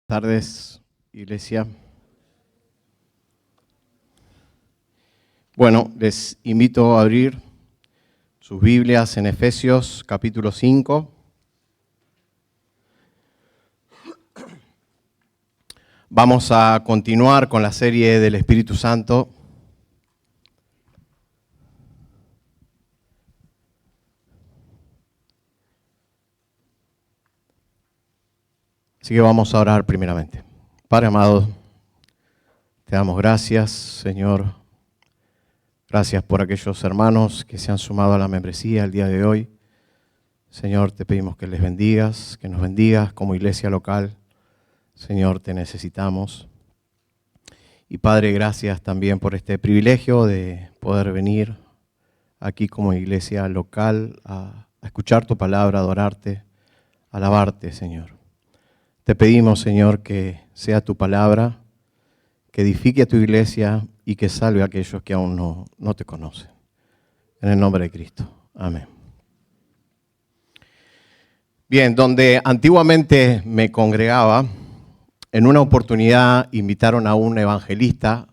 Buenas tardes, iglesia. Bueno, les invito a abrir sus Biblias en Efesios capítulo 5. Vamos a continuar con la serie del Espíritu Santo. Así que vamos a orar primeramente. Padre amado, te damos gracias, Señor. Gracias por aquellos hermanos que se han sumado a la membresía el día de hoy. Señor, te pedimos que les bendigas, que nos bendigas como iglesia local. Señor, te necesitamos. Y Padre, gracias también por este privilegio de poder venir aquí como iglesia local a escuchar tu palabra, adorarte, alabarte, Señor. Te pedimos, Señor, que sea tu palabra, que edifique a tu iglesia y que salve a aquellos que aún no te conocen. En el nombre de Cristo. Amén. Bien, donde antiguamente me congregaba, en una oportunidad invitaron a un evangelista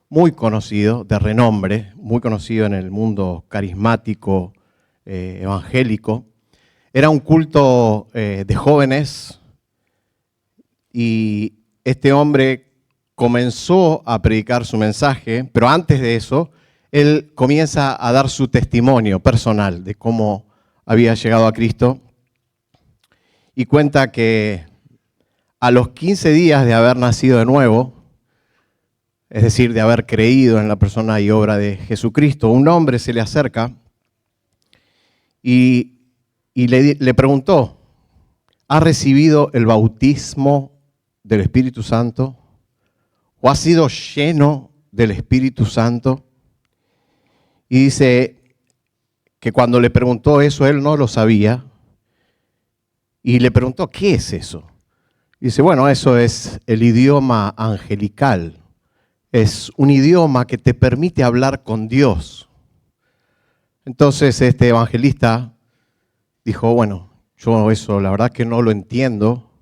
muy conocido, de renombre, muy conocido en el mundo carismático, evangélico. Era un culto de jóvenes. Y este hombre comenzó a predicar su mensaje, pero antes de eso, él comienza a dar su testimonio personal de cómo había llegado a Cristo. Y cuenta que a los 15 días de haber nacido de nuevo, es decir, de haber creído en la persona y obra de Jesucristo, un hombre se le acerca y le preguntó, ¿ha recibido el bautismo del Espíritu Santo? ¿O ha sido lleno del Espíritu Santo? Y dice que cuando le preguntó eso, él no lo sabía. Y le preguntó, ¿qué es eso? Y dice, bueno, eso es el idioma angelical. Es un idioma que te permite hablar con Dios. Entonces este evangelista dijo, bueno, yo eso la verdad que no lo entiendo,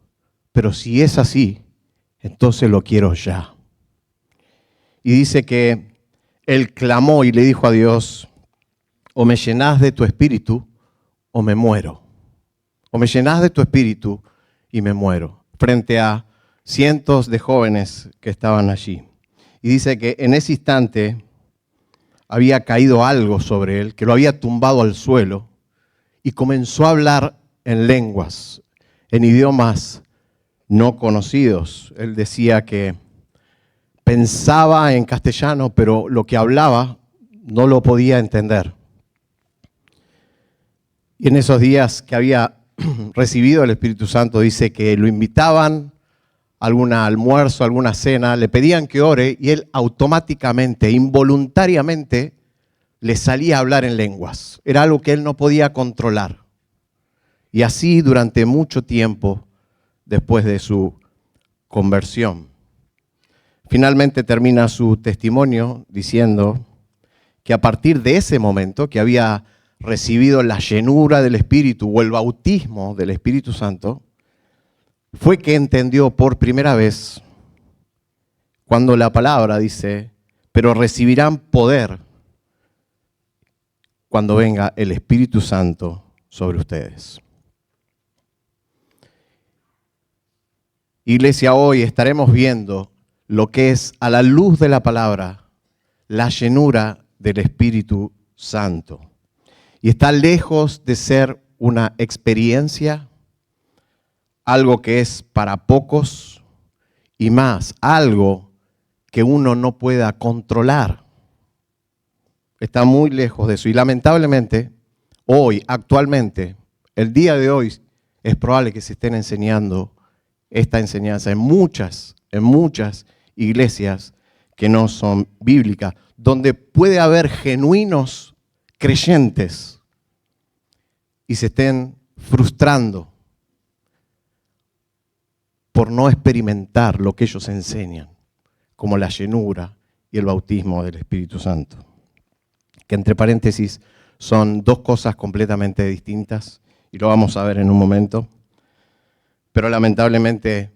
pero si es así, entonces lo quiero ya. Y dice que él clamó y le dijo a Dios, o me llenás de tu espíritu o me muero. O me llenás de tu espíritu y me muero. Frente a cientos de jóvenes que estaban allí. Y dice que en ese instante había caído algo sobre él, que lo había tumbado al suelo y comenzó a hablar en lenguas, en idiomas no conocidos. Él decía que pensaba en castellano, pero lo que hablaba no lo podía entender. Y en esos días que había recibido el Espíritu Santo, dice que lo invitaban a algún almuerzo, a alguna cena, le pedían que ore y él automáticamente, involuntariamente, le salía a hablar en lenguas. Era algo que él no podía controlar. Y así durante mucho tiempo después de su conversión. Finalmente termina su testimonio diciendo que a partir de ese momento que había recibido la llenura del Espíritu o el bautismo del Espíritu Santo, fue que entendió por primera vez cuando la palabra dice, pero recibirán poder cuando venga el Espíritu Santo sobre ustedes. Iglesia, hoy estaremos viendo lo que es a la luz de la palabra, la llenura del Espíritu Santo. Y está lejos de ser una experiencia, algo que es para pocos y más, algo que uno no pueda controlar. Está muy lejos de eso. Y lamentablemente, hoy, actualmente, el día de hoy, es probable que se estén enseñando esta enseñanza en muchas iglesias que no son bíblicas, donde puede haber genuinos creyentes y se estén frustrando por no experimentar lo que ellos enseñan, como la llenura y el bautismo del Espíritu Santo. Que entre paréntesis son dos cosas completamente distintas y lo vamos a ver en un momento. Pero lamentablemente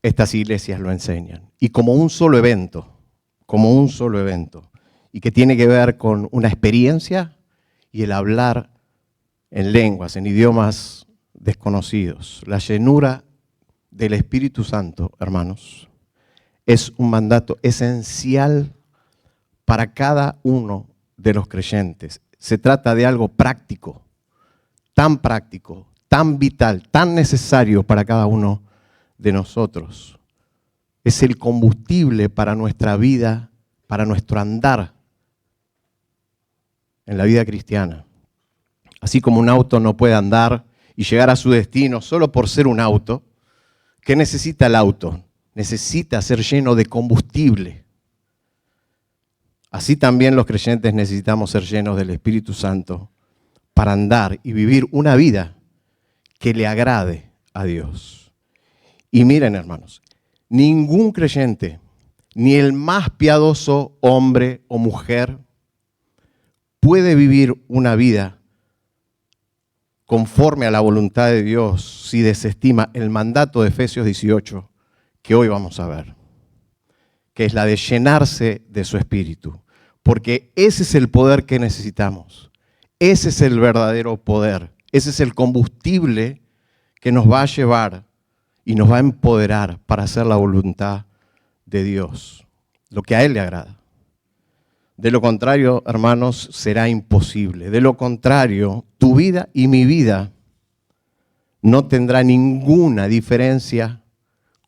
estas iglesias lo enseñan. Y como un solo evento, y que tiene que ver con una experiencia y el hablar en lenguas, en idiomas desconocidos. La llenura del Espíritu Santo, hermanos, es un mandato esencial para cada uno de los creyentes. Se trata de algo práctico, tan vital, tan necesario para cada uno de nosotros. Es el combustible para nuestra vida, para nuestro andar en la vida cristiana. Así como un auto no puede andar y llegar a su destino solo por ser un auto, ¿qué necesita el auto? Necesita ser lleno de combustible. Así también los creyentes necesitamos ser llenos del Espíritu Santo para andar y vivir una vida que le agrade a Dios. Y miren, hermanos, ningún creyente, ni el más piadoso hombre o mujer, puede vivir una vida conforme a la voluntad de Dios si desestima el mandato de Efesios 18 que hoy vamos a ver, que es la de llenarse de su espíritu, porque ese es el poder que necesitamos, ese es el verdadero poder, ese es el combustible que nos va a llevar y nos va a empoderar para hacer la voluntad de Dios, lo que a Él le agrada. De lo contrario, hermanos, será imposible. De lo contrario, tu vida y mi vida no tendrá ninguna diferencia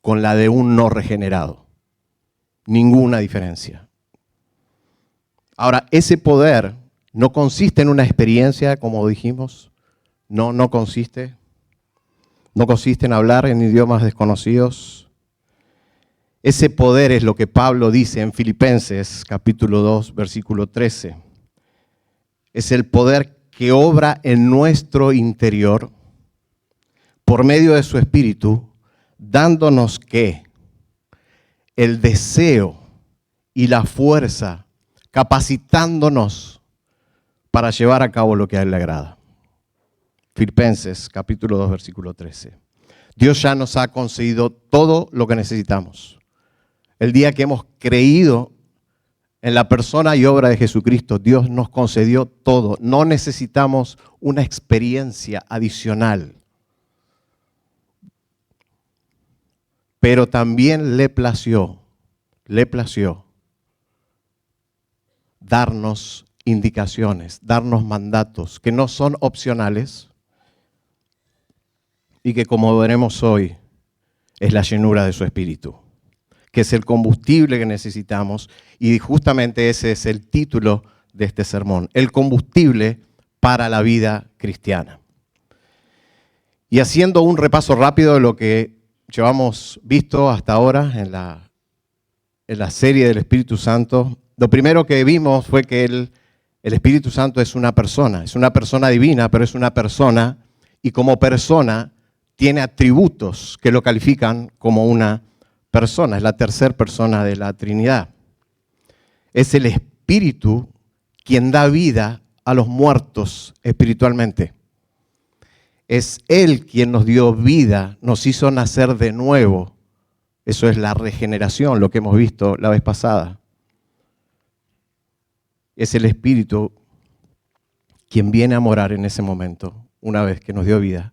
con la de un no regenerado. Ninguna diferencia. Ahora, ese poder no consiste en una experiencia, como dijimos. No consiste en hablar en idiomas desconocidos. Ese poder es lo que Pablo dice en Filipenses capítulo 2, versículo 13. Es el poder que obra en nuestro interior por medio de su Espíritu, dándonos ¿qué? El deseo y la fuerza, capacitándonos para llevar a cabo lo que a Él le agrada. Filipenses capítulo 2, versículo 13. Dios ya nos ha concedido todo lo que necesitamos. El día que hemos creído en la persona y obra de Jesucristo, Dios nos concedió todo. No necesitamos una experiencia adicional. Pero también le plació darnos indicaciones, darnos mandatos que no son opcionales y que, como veremos hoy, es la llenura de su Espíritu, que es el combustible que necesitamos, y justamente ese es el título de este sermón, el combustible para la vida cristiana. Y haciendo un repaso rápido de lo que llevamos visto hasta ahora en la serie del Espíritu Santo, lo primero que vimos fue que el Espíritu Santo es una persona divina, pero es una persona, y como persona tiene atributos que lo califican como una persona, es la tercera persona de la Trinidad. Es el Espíritu quien da vida a los muertos espiritualmente. Es Él quien nos dio vida, nos hizo nacer de nuevo. Eso es la regeneración, lo que hemos visto la vez pasada. Es el Espíritu quien viene a morar en ese momento, una vez que nos dio vida,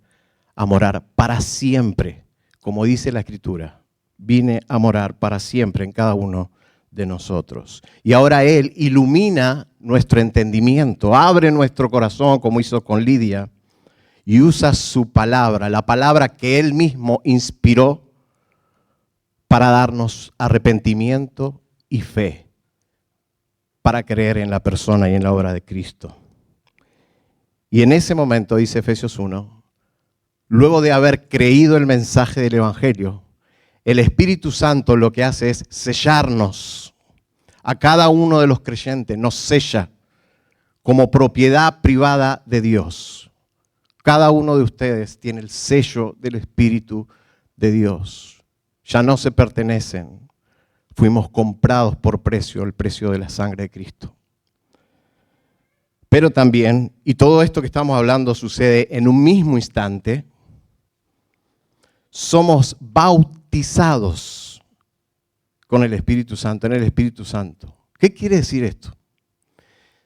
a morar para siempre, como dice la Escritura. Vine a morar para siempre en cada uno de nosotros. Y ahora Él ilumina nuestro entendimiento, abre nuestro corazón, como hizo con Lidia, y usa su palabra, la palabra que Él mismo inspiró para darnos arrepentimiento y fe, para creer en la persona y en la obra de Cristo. Y en ese momento, dice Efesios 1, luego de haber creído el mensaje del Evangelio, el Espíritu Santo lo que hace es sellarnos a cada uno de los creyentes, nos sella como propiedad privada de Dios. Cada uno de ustedes tiene el sello del Espíritu de Dios. Ya no se pertenecen, fuimos comprados por precio, el precio de la sangre de Cristo. Pero también, y todo esto que estamos hablando sucede en un mismo instante, somos bautizados bautizados con el Espíritu Santo, en el Espíritu Santo. ¿Qué quiere decir esto?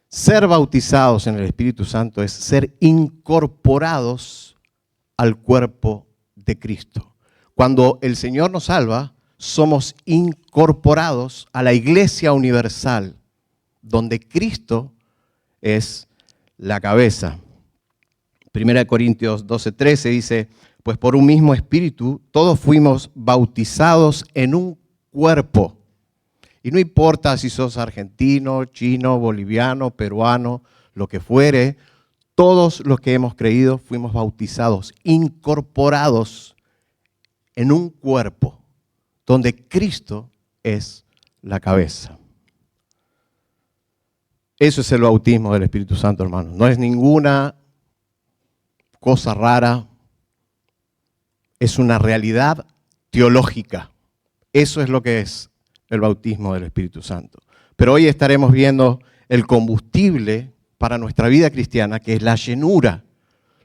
Ser bautizados en el Espíritu Santo es ser incorporados al cuerpo de Cristo. Cuando el Señor nos salva, somos incorporados a la iglesia universal, donde Cristo es la cabeza. 1 Corintios 12:13 dice, pues por un mismo espíritu todos fuimos bautizados en un cuerpo. Y no importa si sos argentino, chino, boliviano, peruano, lo que fuere, todos los que hemos creído fuimos bautizados, incorporados en un cuerpo donde Cristo es la cabeza. Eso es el bautismo del Espíritu Santo, hermanos. No es ninguna cosa rara, es una realidad teológica. Eso es lo que es el bautismo del Espíritu Santo. Pero hoy estaremos viendo el combustible para nuestra vida cristiana, que es la llenura,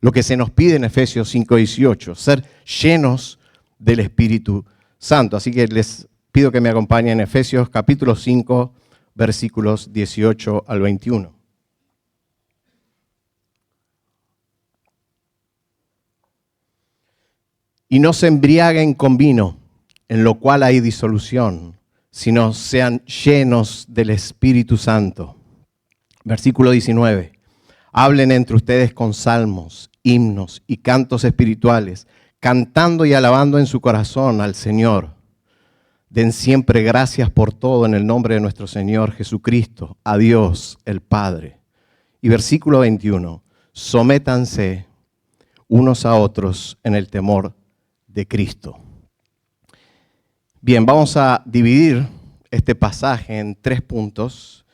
lo que se nos pide en Efesios 5:18, ser llenos del Espíritu Santo. Así que les pido que me acompañen en Efesios capítulo 5, versículos 18 al 21. Y no se embriaguen con vino, en lo cual hay disolución, sino sean llenos del Espíritu Santo. Versículo 19. Hablen entre ustedes con salmos, himnos y cantos espirituales, cantando y alabando en su corazón al Señor. Den siempre gracias por todo en el nombre de nuestro Señor Jesucristo, a Dios el Padre. Y versículo 21. Sométanse unos a otros en el temor de Cristo. Bien, vamos a dividir este pasaje en 3 puntos.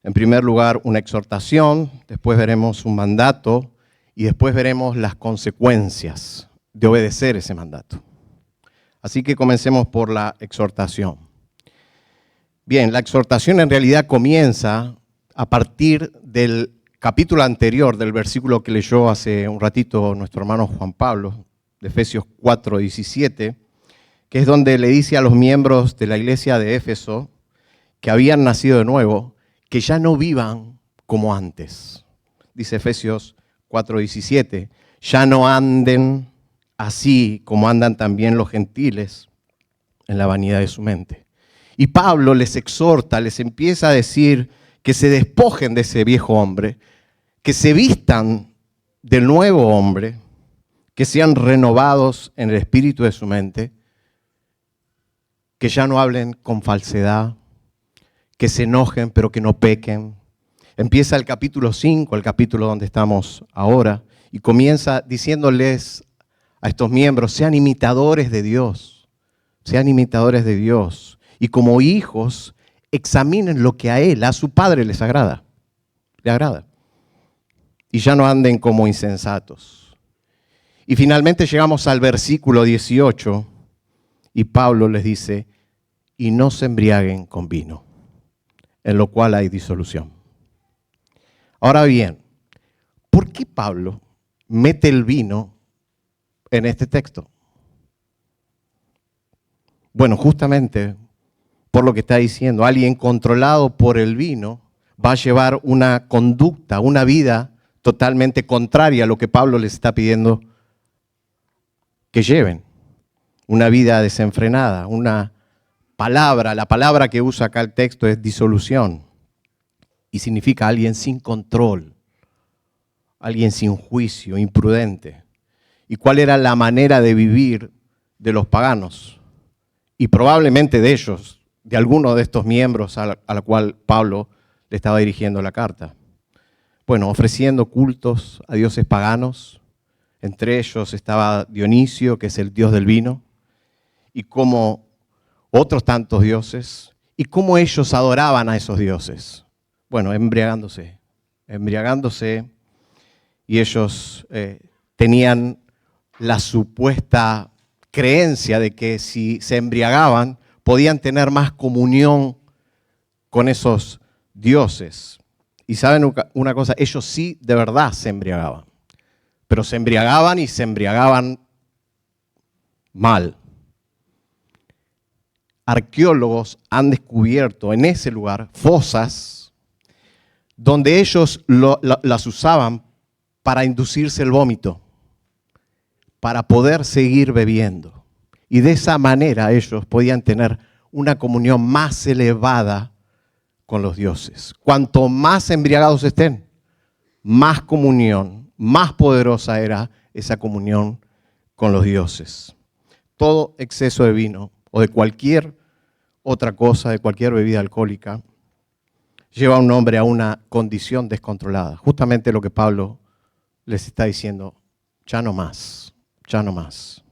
En primer lugar, una exhortación, después veremos un mandato y después veremos las consecuencias de obedecer ese mandato. Así que comencemos por la exhortación. Bien, la exhortación en realidad comienza a partir del capítulo anterior, del versículo que leyó hace un ratito nuestro hermano Juan Pablo, de Efesios 4:17, que es donde le dice a los miembros de la iglesia de Éfeso que habían nacido de nuevo, que ya no vivan como antes. Dice Efesios 4:17, ya no anden así como andan también los gentiles en la vanidad de su mente. Y Pablo les exhorta, les empieza a decir que se despojen de ese viejo hombre, que se vistan del nuevo hombre, que sean renovados en el espíritu de su mente, que ya no hablen con falsedad, que se enojen pero que no pequen. Empieza el capítulo 5, el capítulo donde estamos ahora, y comienza diciéndoles a estos miembros, sean imitadores de Dios, sean imitadores de Dios, y como hijos examinen lo que a Él, a su Padre les agrada, le agrada, y ya no anden como insensatos. Y finalmente llegamos al versículo 18 y Pablo les dice, y no se embriaguen con vino, en lo cual hay disolución. Ahora bien, ¿por qué Pablo mete el vino en este texto? Bueno, justamente por lo que está diciendo, alguien controlado por el vino va a llevar una conducta, una vida totalmente contraria a lo que Pablo les está pidiendo que lleven. Una vida desenfrenada, una palabra, la palabra que usa acá el texto es disolución y significa alguien sin control, alguien sin juicio, imprudente. ¿Y cuál era la manera de vivir de los paganos? Y probablemente de ellos, de alguno de estos miembros a la cual Pablo le estaba dirigiendo la carta. Bueno, ofreciendo cultos a dioses paganos. Entre ellos estaba Dionisio, que es el dios del vino, y como otros tantos dioses, y cómo ellos adoraban a esos dioses. Bueno, embriagándose, y ellos tenían la supuesta creencia de que si se embriagaban, podían tener más comunión con esos dioses. Y saben una cosa, ellos sí de verdad se embriagaban. Pero se embriagaban y se embriagaban mal. arqueólogos han descubierto en ese lugar fosas donde ellos las usaban para inducirse el vómito, para poder seguir bebiendo. Y de esa manera ellos podían tener una comunión más elevada con los dioses. Cuanto más embriagados estén, más comunión, más poderosa era esa comunión con los dioses. Todo exceso de vino o de cualquier otra cosa, de cualquier bebida alcohólica, lleva a un hombre a una condición descontrolada. Justamente lo que Pablo les está diciendo, ya no más, ya no más.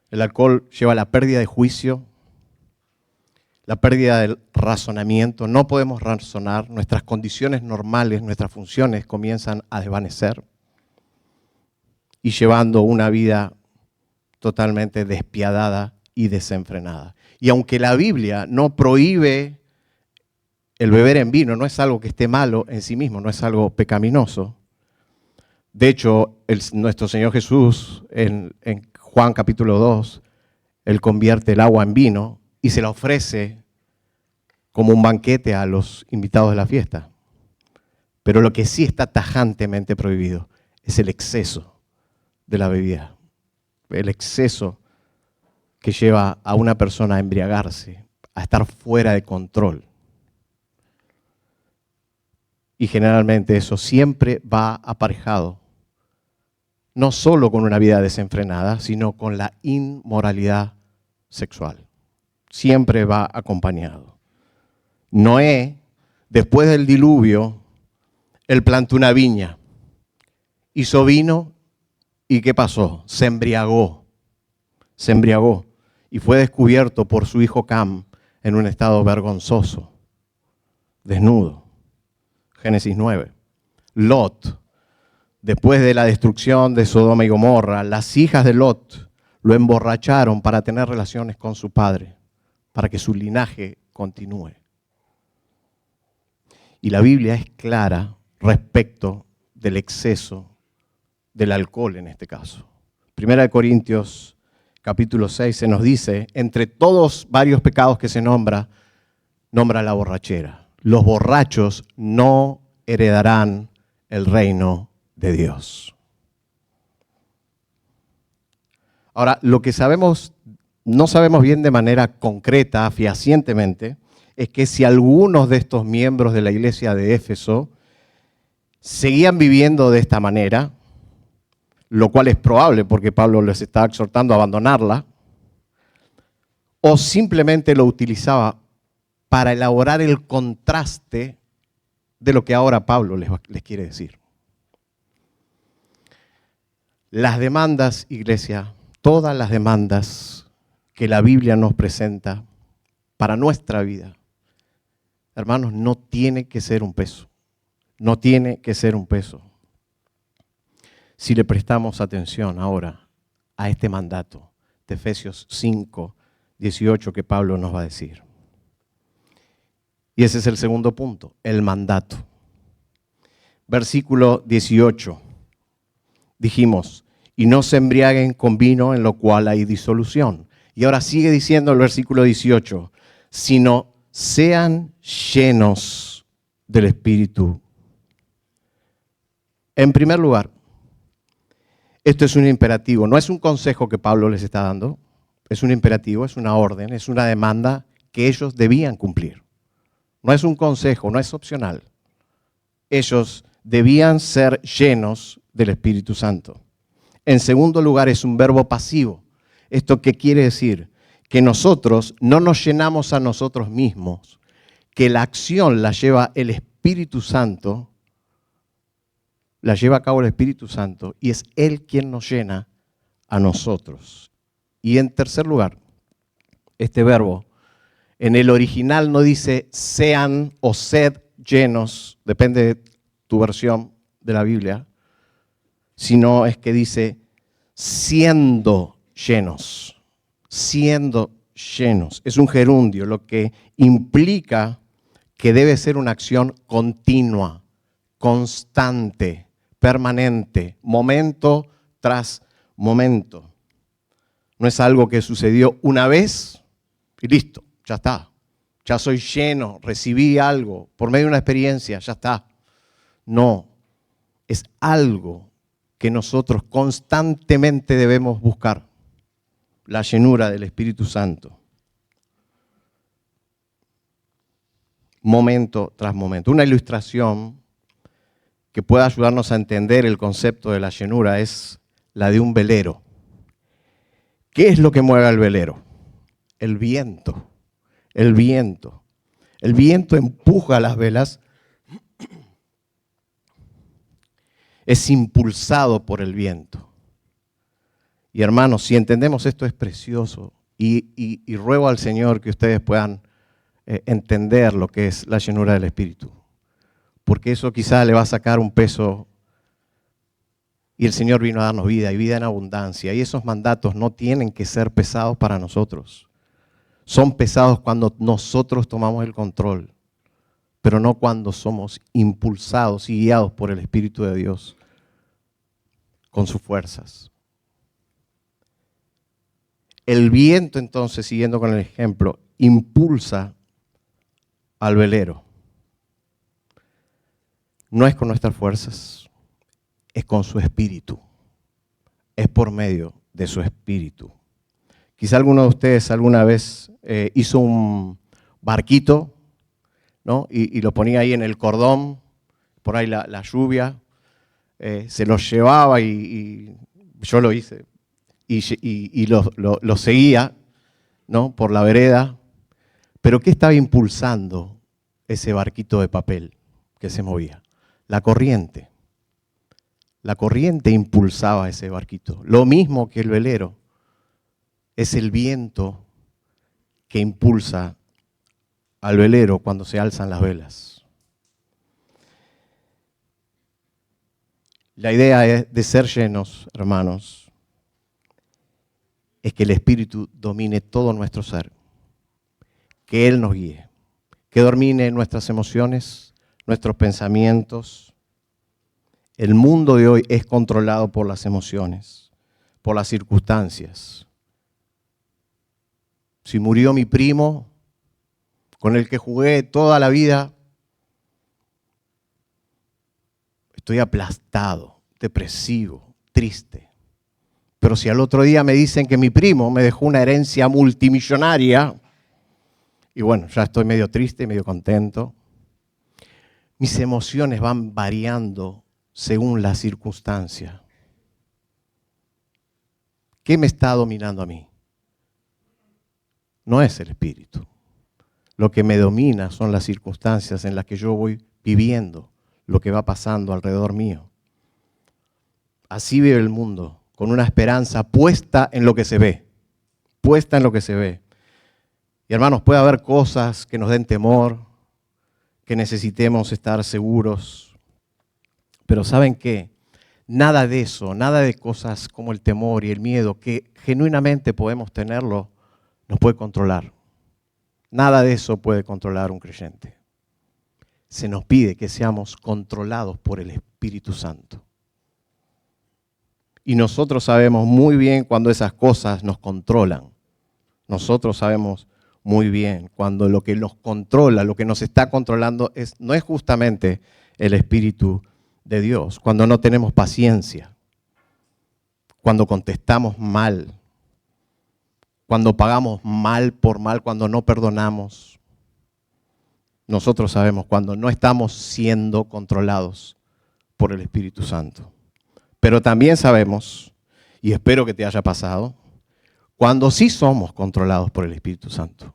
El alcohol lleva a la pérdida de juicio, la pérdida del razonamiento. No podemos razonar, nuestras condiciones normales, nuestras funciones comienzan a desvanecer y llevando una vida totalmente despiadada y desenfrenada. Y aunque la Biblia no prohíbe el beber en vino, no es algo que esté malo en sí mismo, no es algo pecaminoso. De hecho, nuestro Señor Jesús, en Juan capítulo 2, Él convierte el agua en vino y se la ofrece como un banquete a los invitados de la fiesta. Pero lo que sí está tajantemente prohibido es el exceso de la bebida. El exceso que lleva a una persona a embriagarse, a estar fuera de control. Y generalmente eso siempre va aparejado, no solo con una vida desenfrenada, sino con la inmoralidad sexual. Siempre va acompañado. Noé, después del diluvio, él plantó una viña, hizo vino y ¿qué pasó? Se embriagó y fue descubierto por su hijo Cam en un estado vergonzoso, desnudo. Génesis 9. Lot, después de la destrucción de Sodoma y Gomorra, las hijas de Lot lo emborracharon para tener relaciones con su padre, para que su linaje continúe. Y la Biblia es clara respecto del exceso del alcohol en este caso. Primera de Corintios capítulo 6 se nos dice, entre todos varios pecados que se nombra la borrachera. Los borrachos no heredarán el reino de Dios. Ahora, lo que no sabemos bien de manera concreta, fehacientemente, es que si algunos de estos miembros de la iglesia de Éfeso seguían viviendo de esta manera, lo cual es probable porque Pablo les está exhortando a abandonarla, o simplemente lo utilizaba para elaborar el contraste de lo que ahora Pablo les quiere decir. Las demandas, iglesia, todas las demandas que la Biblia nos presenta para nuestra vida, hermanos, no tiene que ser un peso. No tiene que ser un peso. Si le prestamos atención ahora a este mandato de Efesios 5, 18 que Pablo nos va a decir. Y ese es el segundo punto, el mandato. Versículo 18. Dijimos, y no se embriaguen con vino en lo cual hay disolución. Y ahora sigue diciendo el versículo 18, sino sean llenos del Espíritu. En primer lugar, esto es un imperativo, no es un consejo que Pablo les está dando, es un imperativo, es una orden, es una demanda que ellos debían cumplir. No es un consejo, no es opcional. Ellos debían ser llenos del Espíritu Santo. En segundo lugar, es un verbo pasivo. ¿Esto qué quiere decir? Que nosotros no nos llenamos a nosotros mismos, que la acción la lleva el Espíritu Santo, la lleva a cabo el Espíritu Santo y es Él quien nos llena a nosotros. Y en tercer lugar, este verbo en el original no dice sean o sed llenos, depende de tu versión de la Biblia, sino es que dice siendo llenos, siendo llenos. Es un gerundio, lo que implica que debe ser una acción continua, constante, permanente, momento tras momento. No es algo que sucedió una vez y listo, ya está. Ya soy lleno, recibí algo por medio de una experiencia, ya está. No, es algo que nosotros constantemente debemos buscar, la llenura del Espíritu Santo. Momento tras momento. Una ilustración que pueda ayudarnos a entender el concepto de la llenura es la de un velero. ¿Qué es lo que mueve al velero? El viento. El viento. El viento empuja las velas. Es impulsado por el viento. Y hermanos, si entendemos esto es precioso. Y ruego al Señor que ustedes puedan entender lo que es la llenura del Espíritu. Porque eso quizá le va a sacar un peso. Y el Señor vino a darnos vida y vida en abundancia. Y esos mandatos no tienen que ser pesados para nosotros. Son pesados cuando nosotros tomamos el control, pero no cuando somos impulsados y guiados por el Espíritu de Dios con sus fuerzas. El viento, entonces, siguiendo con el ejemplo, impulsa al velero. No es con nuestras fuerzas, es con su espíritu. Es por medio de su espíritu. Quizá alguno de ustedes alguna vez hizo un barquito, ¿no? Y lo ponía ahí en el cordón, por ahí la lluvia, se lo llevaba y yo lo hice. Y lo seguía, ¿no? Por la vereda. Pero ¿qué estaba impulsando ese barquito de papel que se movía? La corriente. La corriente impulsaba ese barquito. Lo mismo que el velero. Es el viento que impulsa al velero cuando se alzan las velas. La idea de ser llenos, hermanos, es que el Espíritu domine todo nuestro ser, que Él nos guíe, que domine nuestras emociones, nuestros pensamientos. El mundo de hoy es controlado por las emociones, por las circunstancias. Si murió mi primo, con el que jugué toda la vida, estoy aplastado, depresivo, triste. Pero si al otro día me dicen que mi primo me dejó una herencia multimillonaria, y bueno, ya estoy medio triste, medio contento. Mis emociones van variando según la circunstancia. ¿Qué me está dominando a mí? No es el espíritu. Lo que me domina son las circunstancias en las que yo voy viviendo, lo que va pasando alrededor mío. Así vive el mundo, con una esperanza puesta en lo que se ve, puesta en lo que se ve. Y hermanos, puede haber cosas que nos den temor, que necesitemos estar seguros, pero ¿saben qué? Nada de eso, nada de cosas como el temor y el miedo, que genuinamente podemos tenerlo, nos puede controlar. Nada de eso puede controlar un creyente. Se nos pide que seamos controlados por el Espíritu Santo. Y nosotros sabemos muy bien cuando esas cosas nos controlan. Nosotros sabemos muy bien cuando lo que nos controla, lo que nos está controlando no es justamente el Espíritu de Dios. Cuando no tenemos paciencia, cuando contestamos mal, cuando pagamos mal por mal, cuando no perdonamos. Nosotros sabemos cuando no estamos siendo controlados por el Espíritu Santo. Pero también sabemos, y espero que te haya pasado, cuando sí somos controlados por el Espíritu Santo.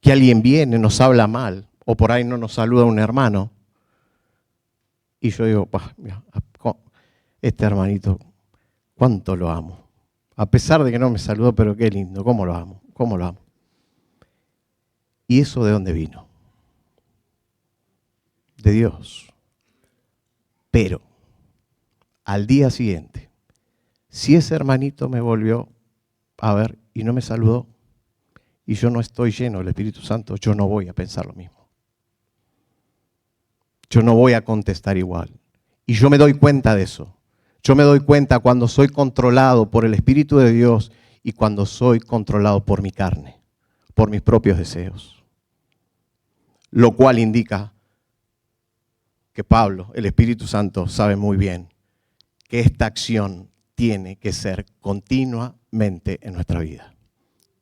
Que alguien viene, nos habla mal, o por ahí no nos saluda un hermano, y yo digo, mira, este hermanito, cuánto lo amo. A pesar de que no me saludó, pero qué lindo, cómo lo amo, cómo lo amo. ¿Y eso de dónde vino? De Dios. Pero, al día siguiente, si ese hermanito me volvió a ver y no me saludó, y yo no estoy lleno del Espíritu Santo, yo no voy a pensar lo mismo. Yo no voy a contestar igual. Y yo me doy cuenta de eso. Yo me doy cuenta cuando soy controlado por el Espíritu de Dios y cuando soy controlado por mi carne, por mis propios deseos. Lo cual indica que Pablo, el Espíritu Santo, sabe muy bien que esta acción tiene que ser continuamente en nuestra vida.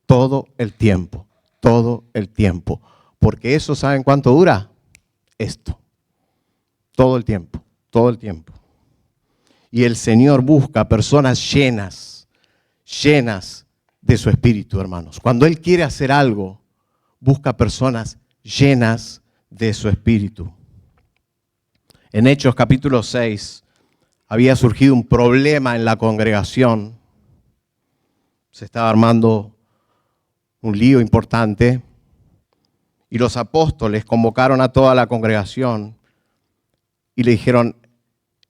Todo el tiempo, todo el tiempo. Porque eso, ¿saben cuánto dura? Esto. Todo el tiempo, todo el tiempo. Y el Señor busca personas llenas de su Espíritu, hermanos. Cuando Él quiere hacer algo, busca personas llenas de su Espíritu. En Hechos capítulo 6 había surgido un problema en la congregación. Se estaba armando un lío importante y los apóstoles convocaron a toda la congregación y le dijeron,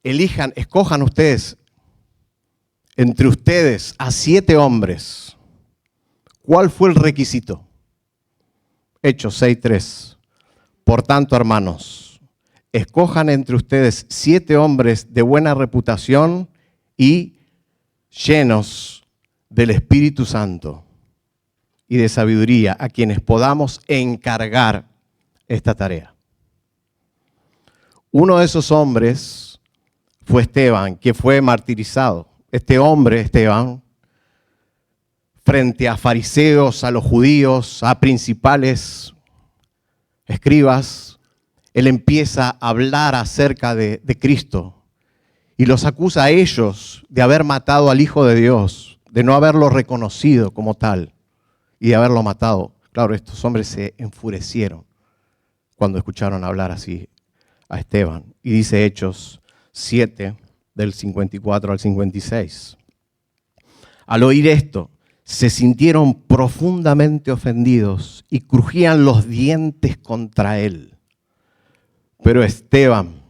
escojan ustedes entre ustedes a 7 hombres. ¿Cuál fue el requisito? Hechos 6:3. Por tanto, hermanos, escojan entre ustedes 7 hombres de buena reputación y llenos del Espíritu Santo y de sabiduría, a quienes podamos encargar esta tarea. Uno de esos hombres fue Esteban, que fue martirizado. Este hombre, Esteban, frente a fariseos, a los judíos, a principales escribas, él empieza a hablar acerca de Cristo y los acusa a ellos de haber matado al Hijo de Dios, de no haberlo reconocido como tal y de haberlo matado. Claro, estos hombres se enfurecieron cuando escucharon hablar así a Esteban. Y dice Hechos 7, del 54 al 56. Al oír esto, se sintieron profundamente ofendidos y crujían los dientes contra él. Pero Esteban,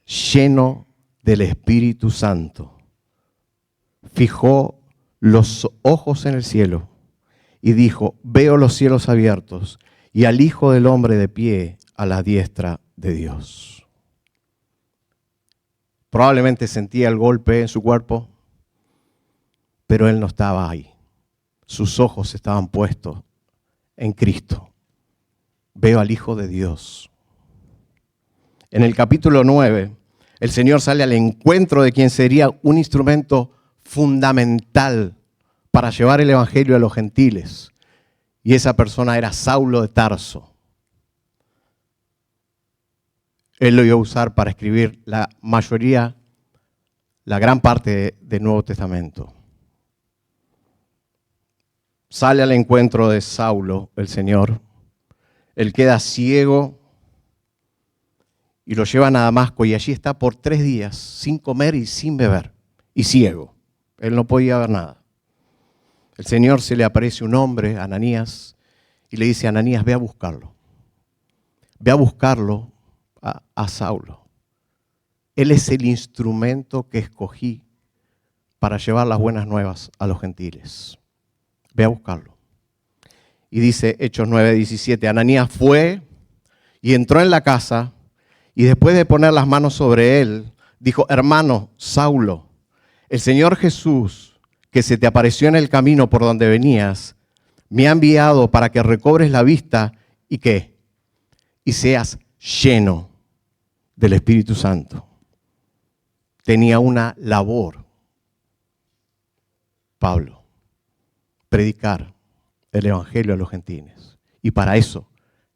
lleno del Espíritu Santo, fijó los ojos en el cielo y dijo, veo los cielos abiertos y al Hijo del Hombre de pie a la diestra de Dios. Probablemente sentía el golpe en su cuerpo, pero él no estaba ahí. Sus ojos estaban puestos en Cristo. Veo al Hijo de Dios. En el capítulo 9, el Señor sale al encuentro de quien sería un instrumento fundamental para llevar el Evangelio a los gentiles. Y esa persona era Saulo de Tarso. Él lo iba a usar para escribir la gran parte del Nuevo Testamento. Sale al encuentro de Saulo, el Señor. Él queda ciego y lo llevan a Damasco y allí está por 3 días sin comer y sin beber y ciego. Él no podía ver nada. El Señor se le aparece un hombre, Ananías, y le dice, Ananías, ve a buscarlo. Ve a buscarlo a Saulo. Él es el instrumento que escogí para llevar las buenas nuevas a los gentiles. Ve a buscarlo. Y dice Hechos 9:17, Ananías fue y entró en la casa y después de poner las manos sobre él, dijo, hermano Saulo, el Señor Jesús, que se te apareció en el camino por donde venías, me ha enviado para que recobres la vista y ¿qué? Y seas lleno del Espíritu Santo. Tenía una labor, Pablo, predicar el Evangelio a los gentiles. Y para eso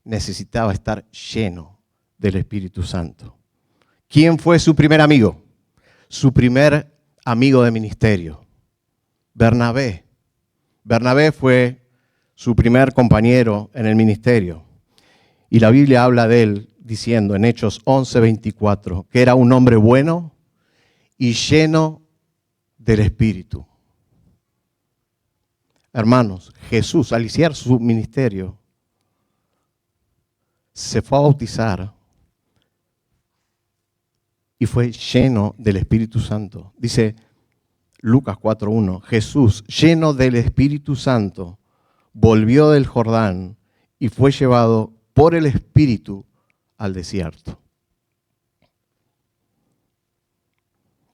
necesitaba estar lleno del Espíritu Santo. ¿Quién fue su primer amigo? Su primer amigo de ministerio, Bernabé. Bernabé fue su primer compañero en el ministerio. Y la Biblia habla de él diciendo en Hechos 11:24 que era un hombre bueno y lleno del Espíritu. Hermanos, Jesús, al iniciar su ministerio, se fue a bautizar y fue lleno del Espíritu Santo. Dice Lucas 4:1, Jesús, lleno del Espíritu Santo, volvió del Jordán y fue llevado por el Espíritu al desierto.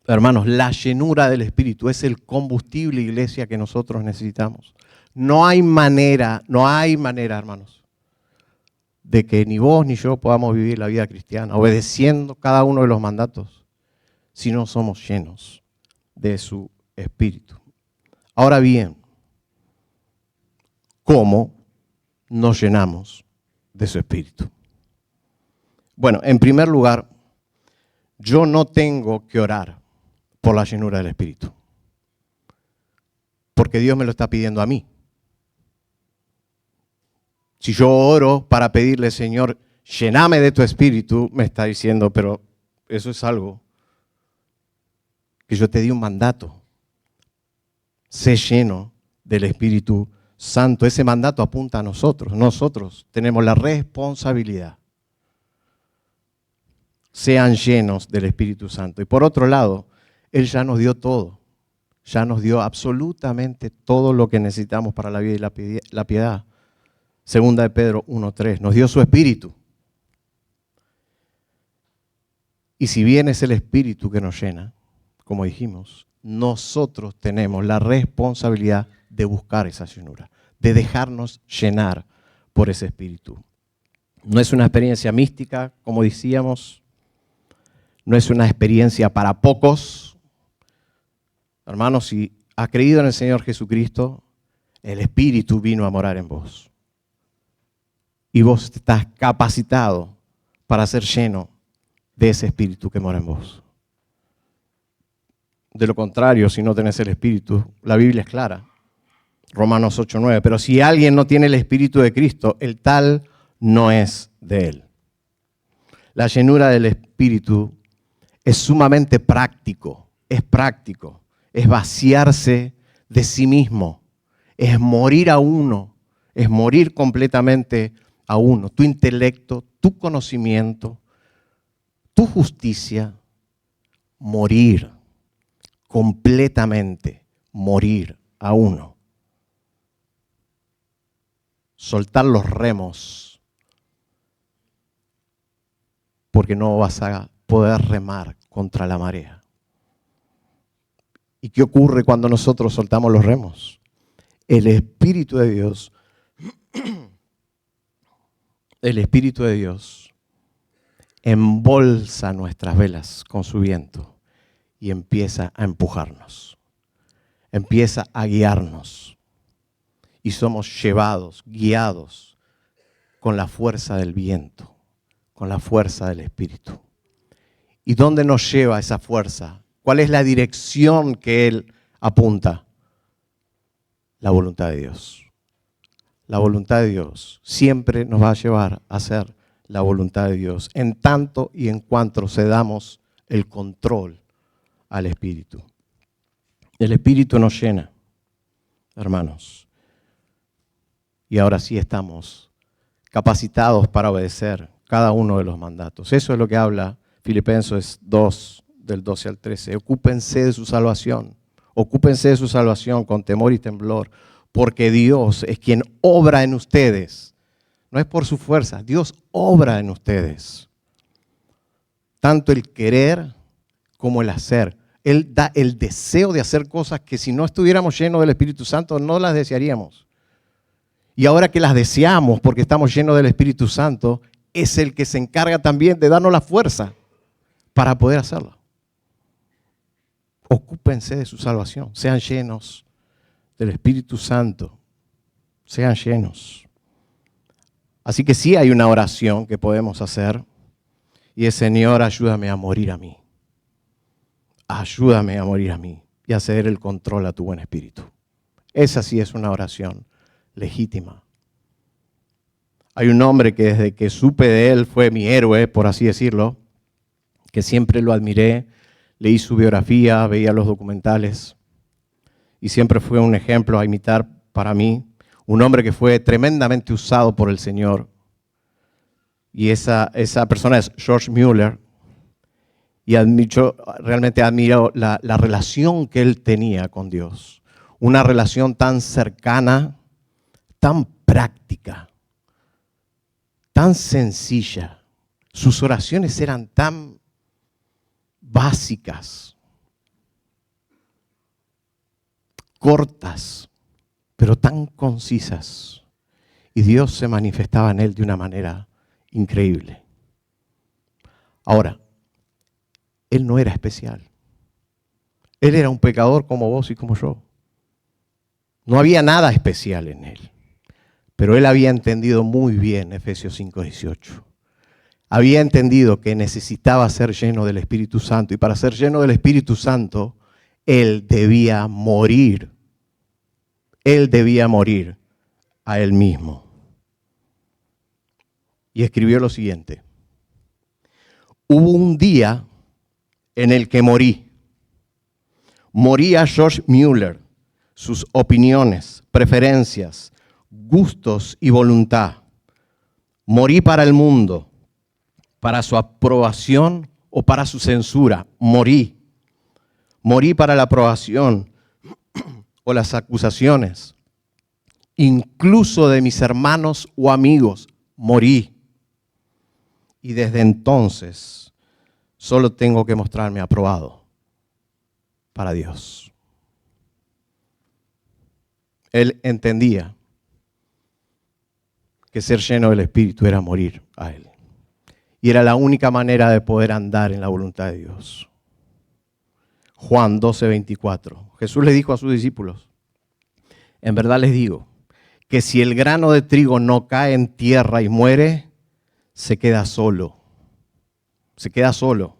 Hermanos, la llenura del Espíritu es el combustible, iglesia, que nosotros necesitamos. No hay manera, hermanos, de que ni vos ni yo podamos vivir la vida cristiana obedeciendo cada uno de los mandatos si no somos llenos de su Espíritu. Ahora bien, ¿cómo nos llenamos de su Espíritu? Bueno, en primer lugar, yo no tengo que orar por la llenura del Espíritu, porque Dios me lo está pidiendo a mí. Si yo oro para pedirle, Señor, lléname de tu Espíritu, me está diciendo, pero eso es algo que yo te di un mandato. Sé lleno del Espíritu Santo. Ese mandato apunta a nosotros. Nosotros tenemos la responsabilidad. Sean llenos del Espíritu Santo. Y por otro lado, Él ya nos dio todo. Ya nos dio absolutamente todo lo que necesitamos para la vida y la piedad. Segunda de Pedro 1:3. Nos dio su Espíritu. Y si bien es el Espíritu que nos llena, como dijimos, nosotros tenemos la responsabilidad de buscar esa llenura, de dejarnos llenar por ese Espíritu. No es una experiencia mística, como decíamos, no es una experiencia para pocos. Hermanos, si has creído en el Señor Jesucristo, el Espíritu vino a morar en vos. Y vos estás capacitado para ser lleno de ese Espíritu que mora en vos. De lo contrario, si no tenés el Espíritu, la Biblia es clara. Romanos 8:9. Pero si alguien no tiene el Espíritu de Cristo, el tal no es de él. La llenura del Espíritu es sumamente práctico. Es vaciarse de sí mismo. Es morir a uno. Es morir completamente a uno. Tu intelecto, tu conocimiento, tu justicia, morir. Completamente morir a uno. Soltar los remos, porque no vas a poder remar contra la marea. ¿Y qué ocurre cuando nosotros soltamos los remos? El Espíritu de Dios, embolsa nuestras velas con su viento. Y empieza a empujarnos, empieza a guiarnos. Y somos llevados, guiados con la fuerza del viento, con la fuerza del Espíritu. ¿Y dónde nos lleva esa fuerza? ¿Cuál es la dirección que Él apunta? La voluntad de Dios. La voluntad de Dios siempre nos va a llevar a hacer la voluntad de Dios, en tanto y en cuanto cedamos el control al Espíritu. El Espíritu nos llena, hermanos. Y ahora sí estamos capacitados para obedecer cada uno de los mandatos. Eso es lo que habla Filipenses 2, del 12 al 13. Ocúpense de su salvación. Ocúpense de su salvación con temor y temblor, porque Dios es quien obra en ustedes. No es por su fuerza, Dios obra en ustedes. Tanto el querer como el hacer. Él da el deseo de hacer cosas que si no estuviéramos llenos del Espíritu Santo no las desearíamos. Y ahora que las deseamos porque estamos llenos del Espíritu Santo, es el que se encarga también de darnos la fuerza para poder hacerlo. Ocúpense de su salvación, sean llenos del Espíritu Santo, sean llenos. Así que sí hay una oración que podemos hacer y es: Señor, ayúdame a morir a mí. Ayúdame a morir a mí y a ceder el control a tu buen espíritu. Esa sí es una oración legítima. Hay un hombre que desde que supe de él fue mi héroe, por así decirlo, que siempre lo admiré, leí su biografía, veía los documentales y siempre fue un ejemplo a imitar para mí. Un hombre que fue tremendamente usado por el Señor. Y esa persona es George Mueller. Y yo realmente admiro la relación que él tenía con Dios. Una relación tan cercana, tan práctica, tan sencilla. Sus oraciones eran tan básicas, cortas, pero tan concisas. Y Dios se manifestaba en él de una manera increíble. Ahora, él no era especial. Él era un pecador como vos y como yo. No había nada especial en él. Pero él había entendido muy bien Efesios 5:18. Había entendido que necesitaba ser lleno del Espíritu Santo. Y para ser lleno del Espíritu Santo, él debía morir. Él debía morir a él mismo. Y escribió lo siguiente. Hubo un día en el que morí. Morí a George Mueller, sus opiniones, preferencias, gustos y voluntad. Morí para el mundo, para su aprobación o para su censura. Morí. Morí para la aprobación o las acusaciones, incluso de mis hermanos o amigos. Morí. Y desde entonces solo tengo que mostrarme aprobado para Dios. Él entendía que ser lleno del Espíritu era morir a Él. Y era la única manera de poder andar en la voluntad de Dios. Juan 12:24. Jesús le dijo a sus discípulos, en verdad les digo, que si el grano de trigo no cae en tierra y muere, se queda solo. Se queda solo.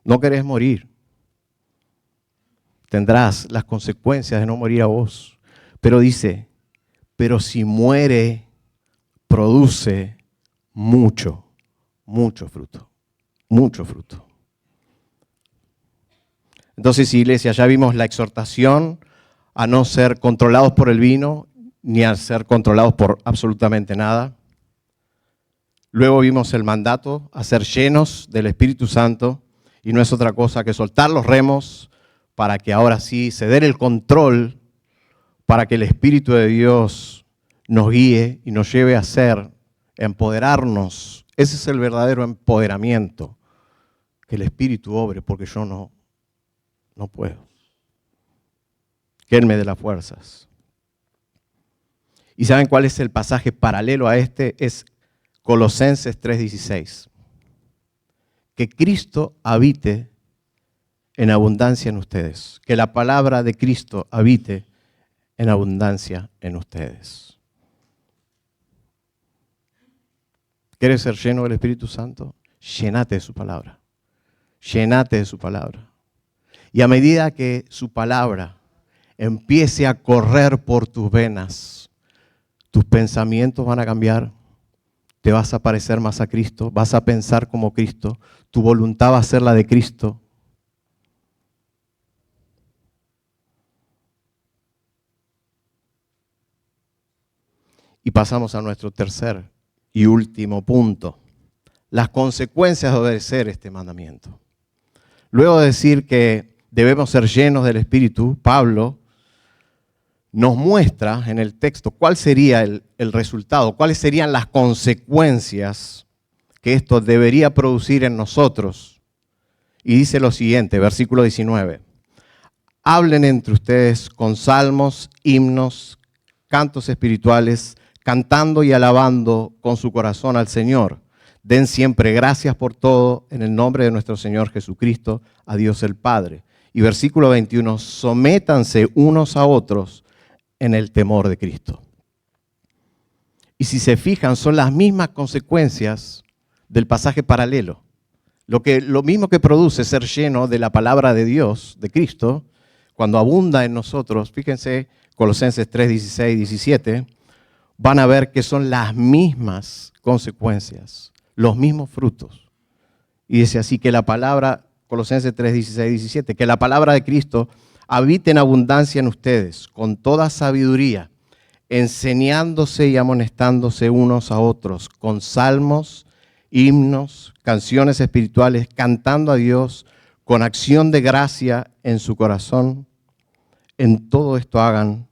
No querés morir. Tendrás las consecuencias de no morir a vos. Pero dice, pero si muere, produce mucho fruto. Mucho fruto. Entonces, iglesia, ya vimos la exhortación a no ser controlados por el vino, ni a ser controlados por absolutamente nada. Luego vimos el mandato a ser llenos del Espíritu Santo, y no es otra cosa que soltar los remos para que ahora sí ceder el control, para que el Espíritu de Dios nos guíe y nos lleve a ser, empoderarnos. Ese es el verdadero empoderamiento, que el Espíritu obre, porque yo no puedo. Que Él me dé las fuerzas. ¿Y saben cuál es el pasaje paralelo a este? Es Colosenses 3:16. Que Cristo habite en abundancia en ustedes. Que la palabra de Cristo habite en abundancia en ustedes. ¿Quieres ser lleno del Espíritu Santo? Llénate de su palabra. Llénate de su palabra. Y a medida que su palabra empiece a correr por tus venas, tus pensamientos van a cambiar, te vas a parecer más a Cristo, vas a pensar como Cristo, tu voluntad va a ser la de Cristo. Y pasamos a nuestro tercer y último punto, las consecuencias de obedecer este mandamiento. Luego de decir que debemos ser llenos del Espíritu, Pablo nos muestra en el texto cuál sería el resultado, cuáles serían las consecuencias que esto debería producir en nosotros. Y dice lo siguiente, versículo 19. Hablen entre ustedes con salmos, himnos, cantos espirituales, cantando y alabando con su corazón al Señor. Den siempre gracias por todo en el nombre de nuestro Señor Jesucristo, a Dios el Padre. Y versículo 21, sométanse unos a otros en el temor de Cristo. Y si se fijan, son las mismas consecuencias del pasaje paralelo. Lo mismo que produce ser lleno de la palabra de Dios, de Cristo, cuando abunda en nosotros, fíjense, Colosenses 3, 16, 17, van a ver que son las mismas consecuencias, los mismos frutos. Y dice así que la palabra, Colosenses 3, 16, 17, que la palabra de Cristo habite en abundancia en ustedes, con toda sabiduría, enseñándose y amonestándose unos a otros, con salmos, himnos, canciones espirituales, cantando a Dios, con acción de gracia en su corazón. En todo esto hagan,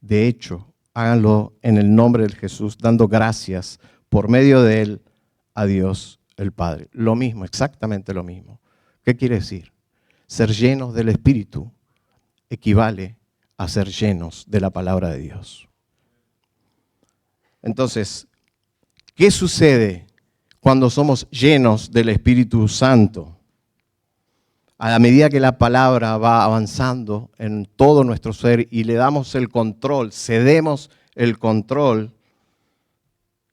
de hecho, háganlo en el nombre de Jesús, dando gracias por medio de Él a Dios el Padre. Lo mismo, exactamente lo mismo. ¿Qué quiere decir? Ser llenos del Espíritu equivale a ser llenos de la palabra de Dios. Entonces, ¿qué sucede cuando somos llenos del Espíritu Santo? A la medida que la palabra va avanzando en todo nuestro ser y le damos el control, cedemos el control,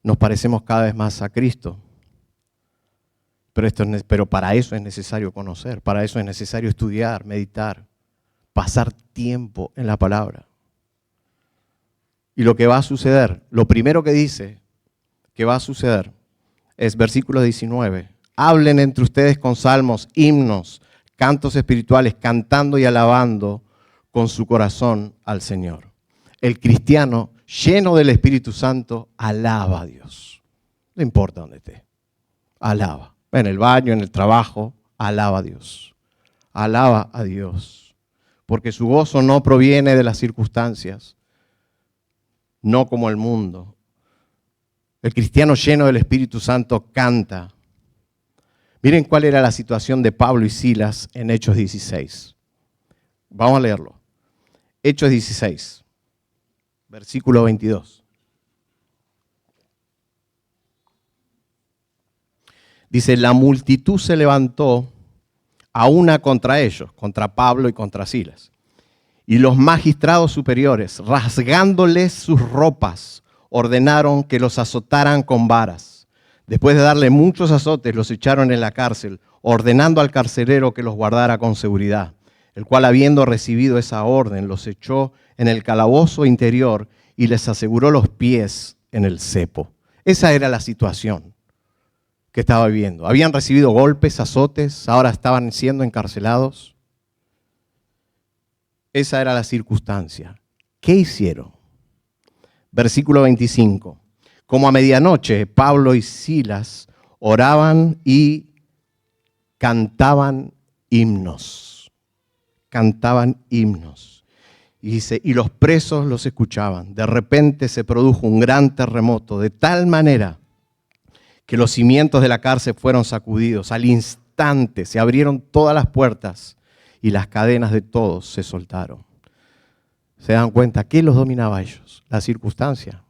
nos parecemos cada vez más a Cristo. Pero para eso es necesario conocer, para eso es necesario estudiar, meditar, pasar tiempo en la palabra. Y lo que va a suceder, lo primero que dice que va a suceder es versículo 19. Hablen entre ustedes con salmos, himnos, cantos espirituales, cantando y alabando con su corazón al Señor. El cristiano lleno del Espíritu Santo alaba a Dios. No importa dónde esté, alaba. En el baño, en el trabajo, alaba a Dios. Alaba a Dios. Porque su gozo no proviene de las circunstancias, no como el mundo. El cristiano lleno del Espíritu Santo canta. Miren cuál era la situación de Pablo y Silas en Hechos 16. Vamos a leerlo. Hechos 16, versículo 22. Dice, la multitud se levantó a una contra ellos, contra Pablo y contra Silas. Y los magistrados superiores, rasgándoles sus ropas, ordenaron que los azotaran con varas. Después de darle muchos azotes, los echaron en la cárcel, ordenando al carcelero que los guardara con seguridad, el cual, habiendo recibido esa orden, los echó en el calabozo interior y les aseguró los pies en el cepo. Esa era la situación que estaba viviendo. Habían recibido golpes, azotes, ahora estaban siendo encarcelados. Esa era la circunstancia. ¿Qué hicieron? Versículo 25. Como a medianoche, Pablo y Silas oraban y cantaban himnos. Cantaban himnos. Y dice, y los presos los escuchaban. De repente se produjo un gran terremoto, de tal manera que los cimientos de la cárcel fueron sacudidos. Al instante se abrieron todas las puertas y las cadenas de todos se soltaron. ¿Se dan cuenta? ¿Qué los dominaba a ellos? ¿La circunstancia?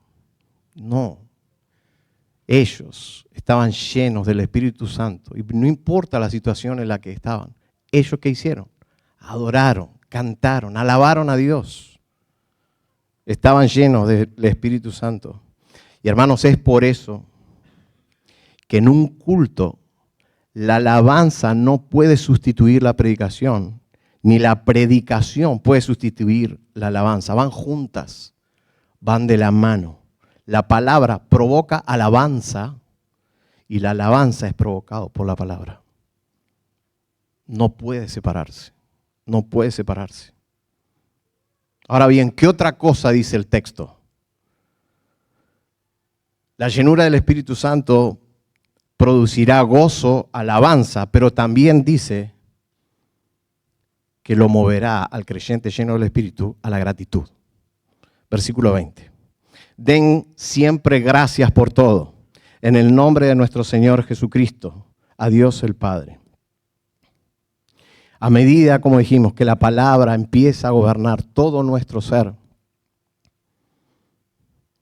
No. Ellos estaban llenos del Espíritu Santo y no importa la situación en la que estaban. ¿Ellos qué hicieron? Adoraron, cantaron, alabaron a Dios. Estaban llenos del Espíritu Santo. Y hermanos, es por eso que en un culto la alabanza no puede sustituir la predicación, ni la predicación puede sustituir la alabanza. Van juntas, van de la mano. La palabra provoca alabanza y la alabanza es provocado por la palabra. No puede separarse, no puede separarse. Ahora bien, ¿qué otra cosa dice el texto? La llenura del Espíritu Santo producirá gozo, alabanza, pero también dice que lo moverá al creyente lleno del Espíritu a la gratitud. Versículo 20. Den siempre gracias por todo, en el nombre de nuestro Señor Jesucristo, a Dios el Padre. A medida, como dijimos, que la palabra empieza a gobernar todo nuestro ser,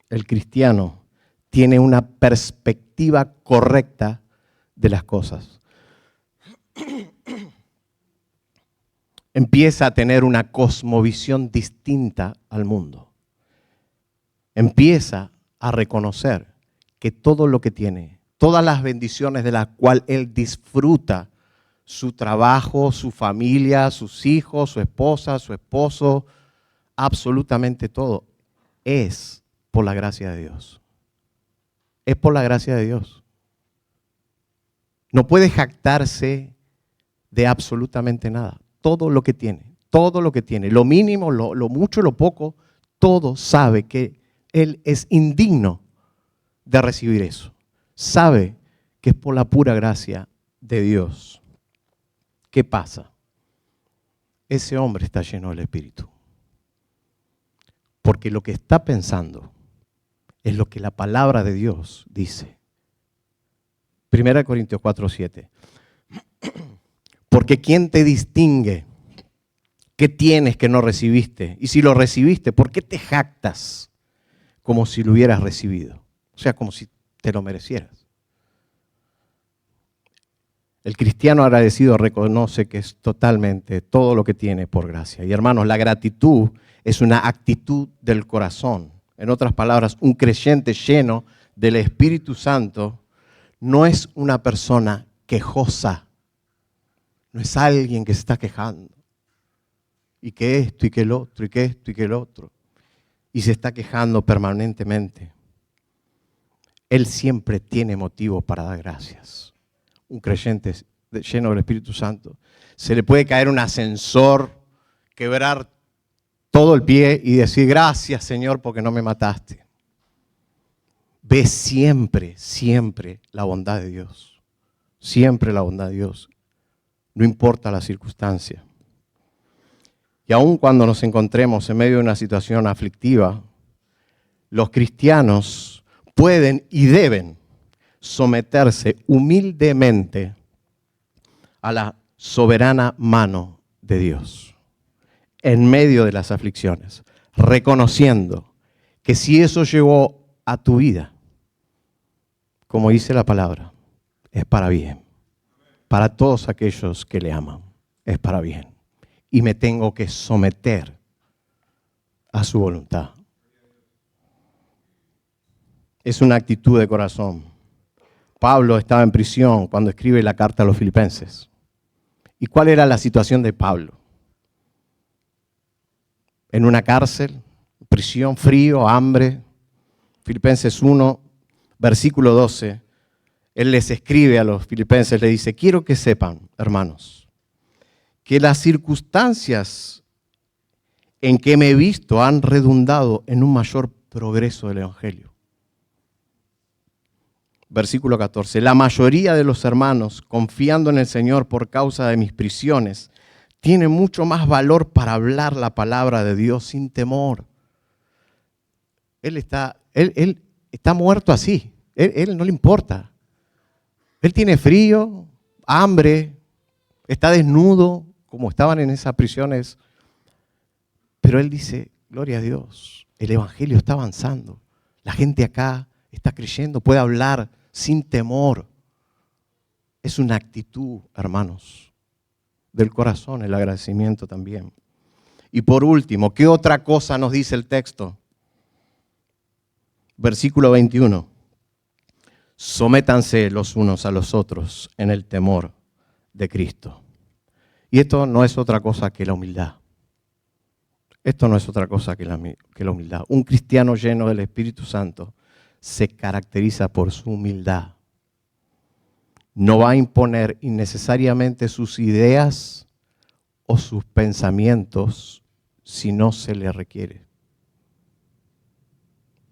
el cristiano tiene una perspectiva correcta de las cosas. Empieza a tener una cosmovisión distinta al mundo. Empieza a reconocer que todo lo que tiene, todas las bendiciones de las cuales él disfruta, su trabajo, su familia, sus hijos, su esposa, su esposo, absolutamente todo, es por la gracia de Dios. Es por la gracia de Dios. No puede jactarse de absolutamente nada. Todo lo que tiene, lo mínimo, lo mucho, lo poco, todo sabe que él es indigno de recibir eso. Sabe que es por la pura gracia de Dios. ¿Qué pasa? Ese hombre está lleno del Espíritu. Porque lo que está pensando es lo que la palabra de Dios dice. 1 Corintios 4:7. Porque ¿quién te distingue? ¿Qué tienes que no recibiste? Y si lo recibiste, ¿por qué te jactas como si lo hubieras recibido? O sea, como si te lo merecieras. El cristiano agradecido reconoce que es totalmente todo lo que tiene por gracia. Y hermanos, la gratitud es una actitud del corazón. En otras palabras, un creyente lleno del Espíritu Santo no es una persona quejosa. No es alguien que se está quejando. Y que esto, y que el otro, y que esto, y que el otro. Y se está quejando permanentemente. Él siempre tiene motivo para dar gracias. Un creyente lleno del Espíritu Santo. Se le puede caer un ascensor, quebrar todo el pie y decir, gracias Señor porque no me mataste. Ve siempre, siempre la bondad de Dios. Siempre la bondad de Dios. No importa la circunstancia. Y aun cuando nos encontremos en medio de una situación aflictiva, los cristianos pueden y deben someterse humildemente a la soberana mano de Dios en medio de las aflicciones, reconociendo que si eso llegó a tu vida, como dice la palabra, es para bien. Para todos aquellos que le aman, es para bien. Y me tengo que someter a su voluntad. Es una actitud de corazón. Pablo estaba en prisión cuando escribe la carta a los filipenses. ¿Y cuál era la situación de Pablo? En una cárcel, prisión, frío, hambre. Filipenses 1, versículo 12. Él les escribe a los filipenses, le dice, quiero que sepan, hermanos, que las circunstancias en que me he visto han redundado en un mayor progreso del Evangelio. Versículo 14. La mayoría de los hermanos, confiando en el Señor por causa de mis prisiones, tienen mucho más valor para hablar la palabra de Dios sin temor. Él está muerto así. Él no le importa. Él tiene frío, hambre, está desnudo, como estaban en esas prisiones. Pero él dice, gloria a Dios, el Evangelio está avanzando. La gente acá está creyendo, puede hablar sin temor. Es una actitud, hermanos, del corazón, el agradecimiento también. Y por último, ¿qué otra cosa nos dice el texto? Versículo 21. Sométanse los unos a los otros en el temor de Cristo. Y esto no es otra cosa que la humildad. Esto no es otra cosa que la humildad. Un cristiano lleno del Espíritu Santo se caracteriza por su humildad. No va a imponer innecesariamente sus ideas o sus pensamientos si no se le requiere.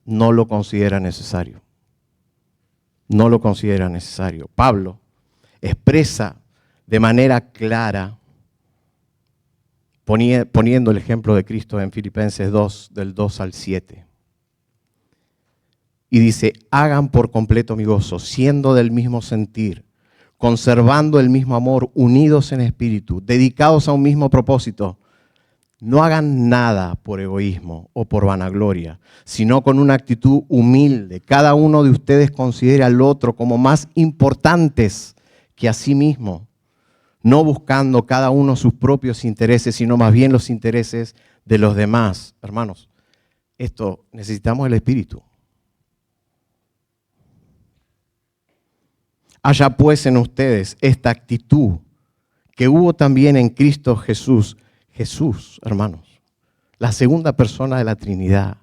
No lo considera necesario. No lo considera necesario. Pablo expresa de manera clara, poniendo el ejemplo de Cristo en Filipenses 2, del 2 al 7. Y dice, hagan por completo mi gozo, siendo del mismo sentir, conservando el mismo amor, unidos en espíritu, dedicados a un mismo propósito. No hagan nada por egoísmo o por vanagloria, sino con una actitud humilde. Cada uno de ustedes considera al otro como más importantes que a sí mismo, no buscando cada uno sus propios intereses, sino más bien los intereses de los demás. Hermanos, esto necesitamos el Espíritu. Haya pues en ustedes esta actitud que hubo también en Cristo Jesús. Jesús, hermanos, la segunda persona de la Trinidad.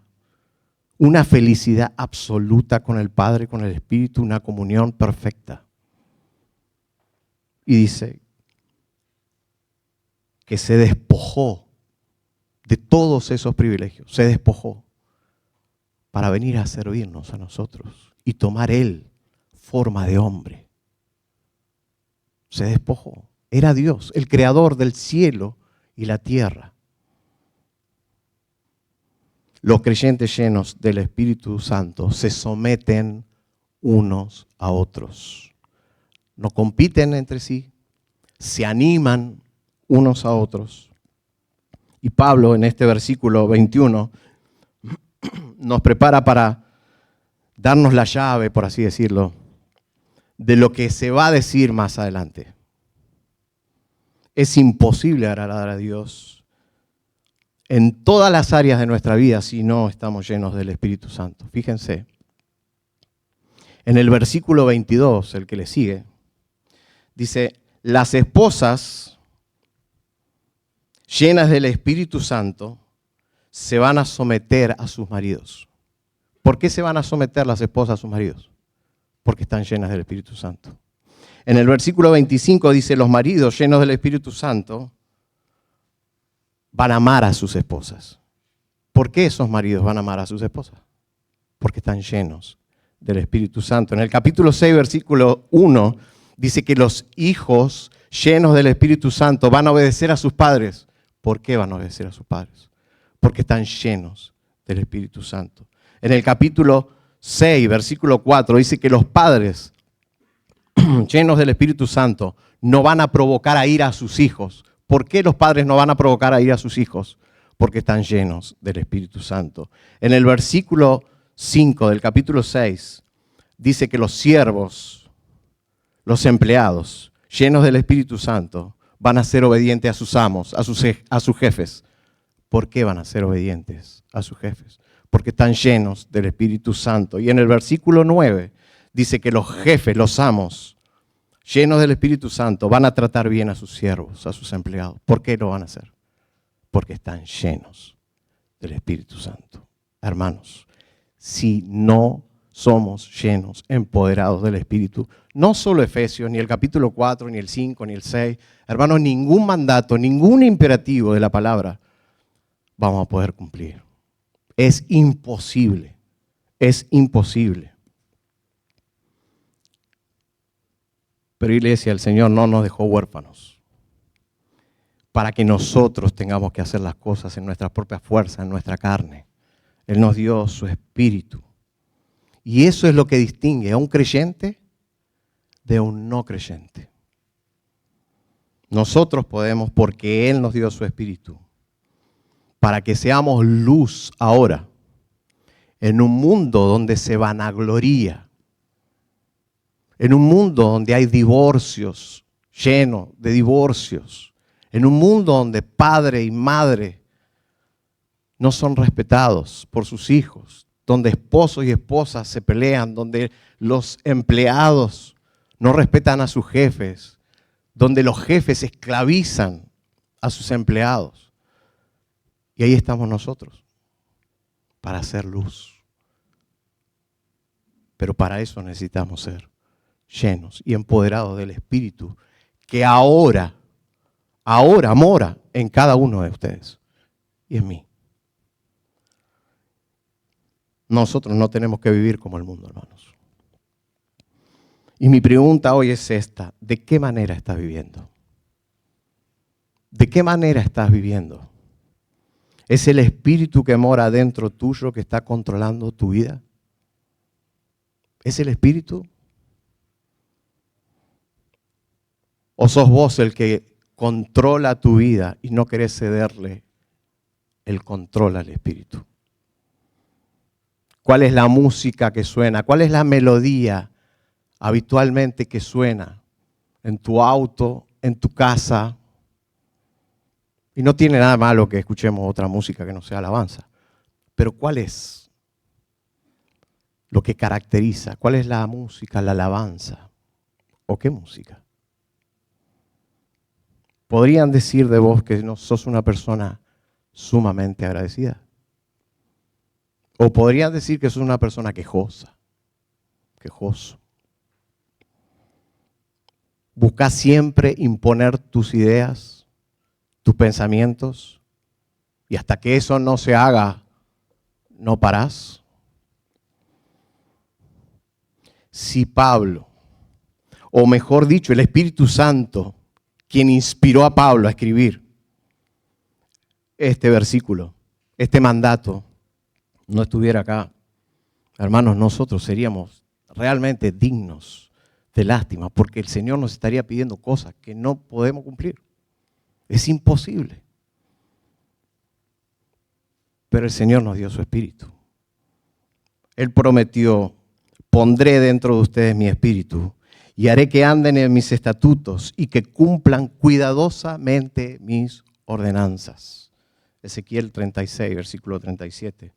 Una felicidad absoluta con el Padre, con el Espíritu, una comunión perfecta. Y dice que se despojó de todos esos privilegios. Se despojó para venir a servirnos a nosotros y tomar Él forma de hombre. Se despojó. Era Dios, el creador del cielo y la tierra. Los creyentes llenos del Espíritu Santo se someten unos a otros. No compiten entre sí, se animan unos a otros. Y Pablo en este versículo 21 nos prepara para darnos la llave, por así decirlo, de lo que se va a decir más adelante. Es imposible agradar a Dios en todas las áreas de nuestra vida si no estamos llenos del Espíritu Santo. Fíjense, en el versículo 22, el que le sigue, dice, las esposas llenas del Espíritu Santo se van a someter a sus maridos. ¿Por qué se van a someter las esposas a sus maridos? Porque están llenas del Espíritu Santo. En el versículo 25 dice, los maridos llenos del Espíritu Santo van a amar a sus esposas. ¿Por qué esos maridos van a amar a sus esposas? Porque están llenos del Espíritu Santo. En el capítulo 6, versículo 1, dice que los hijos llenos del Espíritu Santo van a obedecer a sus padres. ¿Por qué van a obedecer a sus padres? Porque están llenos del Espíritu Santo. En el capítulo 6, versículo 4, dice que los padres llenos del Espíritu Santo no van a provocar a ira a sus hijos. ¿Por qué los padres no van a provocar a ira a sus hijos? Porque están llenos del Espíritu Santo. En el versículo 5 del capítulo 6, dice que los siervos, los empleados, llenos del Espíritu Santo, van a ser obedientes a sus amos, a sus jefes. ¿Por qué van a ser obedientes a sus jefes? Porque están llenos del Espíritu Santo. Y en el versículo 9 dice que los jefes, los amos, llenos del Espíritu Santo, van a tratar bien a sus siervos, a sus empleados. ¿Por qué lo van a hacer? Porque están llenos del Espíritu Santo. Hermanos, si no somos llenos, empoderados del Espíritu, no solo Efesios, ni el capítulo 4, ni el 5, ni el 6, hermanos, ningún mandato, ningún imperativo de la palabra vamos a poder cumplir. Es imposible, es imposible. Pero iglesia, el Señor no nos dejó huérfanos para que nosotros tengamos que hacer las cosas en nuestras propias fuerzas, en nuestra carne. Él nos dio su Espíritu. Y eso es lo que distingue a un creyente de un no creyente. Nosotros podemos, porque Él nos dio su Espíritu, para que seamos luz ahora, en un mundo donde se vanagloría, en un mundo donde hay divorcios, lleno de divorcios, en un mundo donde padre y madre no son respetados por sus hijos, donde esposos y esposas se pelean, donde los empleados no respetan a sus jefes, donde los jefes esclavizan a sus empleados. Y ahí estamos nosotros, para hacer luz. Pero para eso necesitamos ser llenos y empoderados del Espíritu, que ahora mora en cada uno de ustedes y en mí. Nosotros no tenemos que vivir como el mundo, hermanos. Y mi pregunta hoy es esta: ¿de qué manera estás viviendo? ¿De qué manera estás viviendo? ¿Es el Espíritu que mora dentro tuyo que está controlando tu vida? ¿Es el Espíritu? ¿O sos vos el que controla tu vida y no querés cederle el control al Espíritu? ¿Cuál es la música que suena? ¿Cuál es la melodía habitualmente que suena en tu auto, en tu casa? Y no tiene nada malo que escuchemos otra música que no sea alabanza. Pero ¿cuál es lo que caracteriza? ¿Cuál es la música, la alabanza? ¿O qué música? ¿Podrían decir de vos que no sos una persona sumamente agradecida? ¿O podrían decir que sos una persona quejosa, quejoso? ¿Buscás siempre imponer tus ideas, tus pensamientos? Y hasta que eso no se haga, no parás. Si Pablo, o mejor dicho, el Espíritu Santo, quien inspiró a Pablo a escribir este versículo, este mandato, no estuviera acá, hermanos, nosotros seríamos realmente dignos de lástima, porque el Señor nos estaría pidiendo cosas que no podemos cumplir. Es imposible. Pero el Señor nos dio su espíritu. Él prometió, pondré dentro de ustedes mi espíritu y haré que anden en mis estatutos y que cumplan cuidadosamente mis ordenanzas. Ezequiel 36, versículo 37.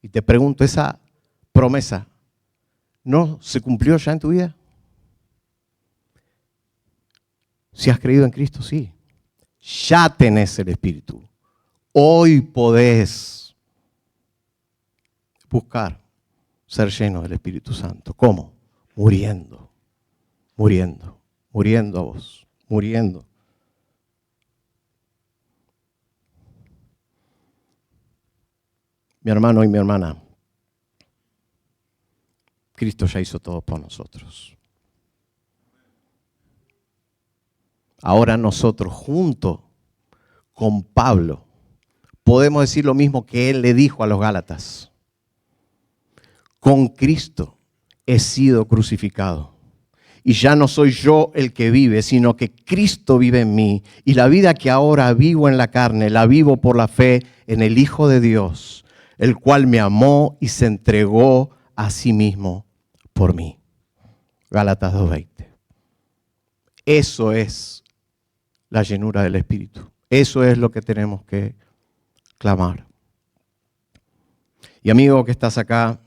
Y te pregunto, ¿esa promesa no se cumplió ya en tu vida? Si has creído en Cristo, sí. Ya tenés el espíritu. Hoy podés buscar ser lleno del Espíritu Santo. ¿Cómo? Muriendo a vos, muriendo. Mi hermano y mi hermana, Cristo ya hizo todo por nosotros. Ahora nosotros, junto con Pablo, podemos decir lo mismo que él le dijo a los Gálatas. Con Cristo he sido crucificado. Y ya no soy yo el que vive, sino que Cristo vive en mí. Y la vida que ahora vivo en la carne, la vivo por la fe en el Hijo de Dios, el cual me amó y se entregó a sí mismo por mí. Gálatas 2:20. Eso es la llenura del Espíritu. Eso es lo que tenemos que clamar. Y amigo que estás acá,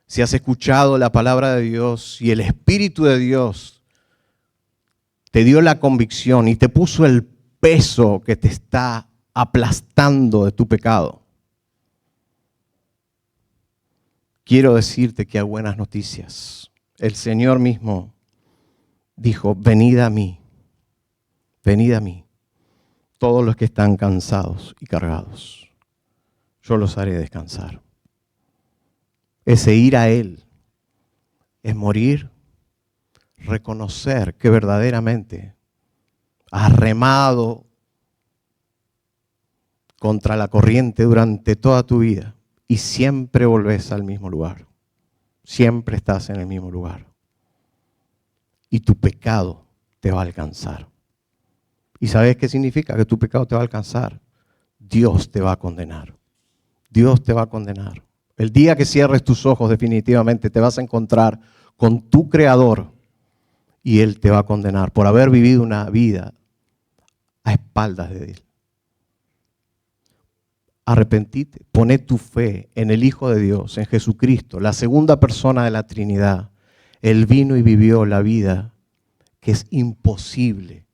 si has escuchado la palabra de Dios y el Espíritu de Dios te dio la convicción y te puso el peso que te está aplastando de tu pecado, quiero decirte que hay buenas noticias. El Señor mismo dijo, venid a mí, todos los que están cansados y cargados, yo los haré descansar. Ese ir a Él es morir, reconocer que verdaderamente has remado contra la corriente durante toda tu vida y siempre volvés al mismo lugar. Siempre estás en el mismo lugar. Y tu pecado te va a alcanzar. ¿Y sabes qué significa? Que tu pecado te va a alcanzar. Dios te va a condenar. Dios te va a condenar. El día que cierres tus ojos definitivamente te vas a encontrar con tu Creador y Él te va a condenar por haber vivido una vida a espaldas de Él. Arrepentite, poné tu fe en el Hijo de Dios, en Jesucristo, la segunda persona de la Trinidad. Él vino y vivió la vida que es imposible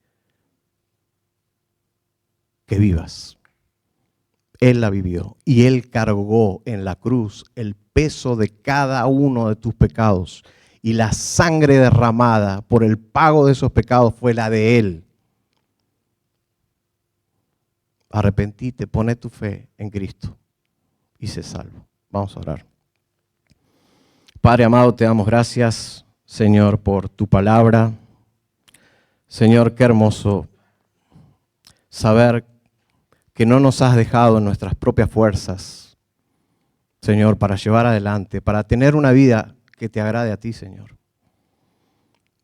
que vivas. Él la vivió y Él cargó en la cruz el peso de cada uno de tus pecados. Y la sangre derramada por el pago de esos pecados fue la de Él. Arrepentite, pone tu fe en Cristo y sé salvo. Vamos a orar. Padre amado, te damos gracias, Señor, por tu palabra. Señor, qué hermoso saber que no nos has dejado en nuestras propias fuerzas, Señor, para llevar adelante, para tener una vida que te agrade a ti, Señor.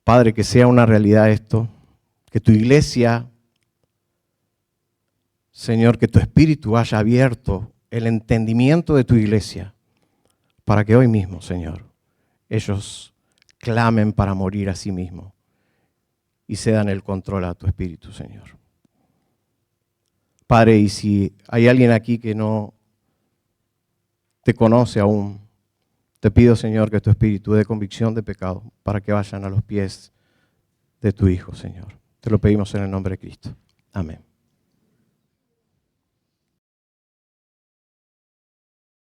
Padre, que sea una realidad esto, que tu iglesia, Señor, que tu espíritu haya abierto el entendimiento de tu iglesia para que hoy mismo, Señor, ellos clamen para morir a sí mismos y cedan el control a tu espíritu, Señor. Padre, y si hay alguien aquí que no te conoce aún, te pido, Señor, que tu espíritu dé convicción de pecado para que vayan a los pies de tu Hijo, Señor. Te lo pedimos en el nombre de Cristo. Amén.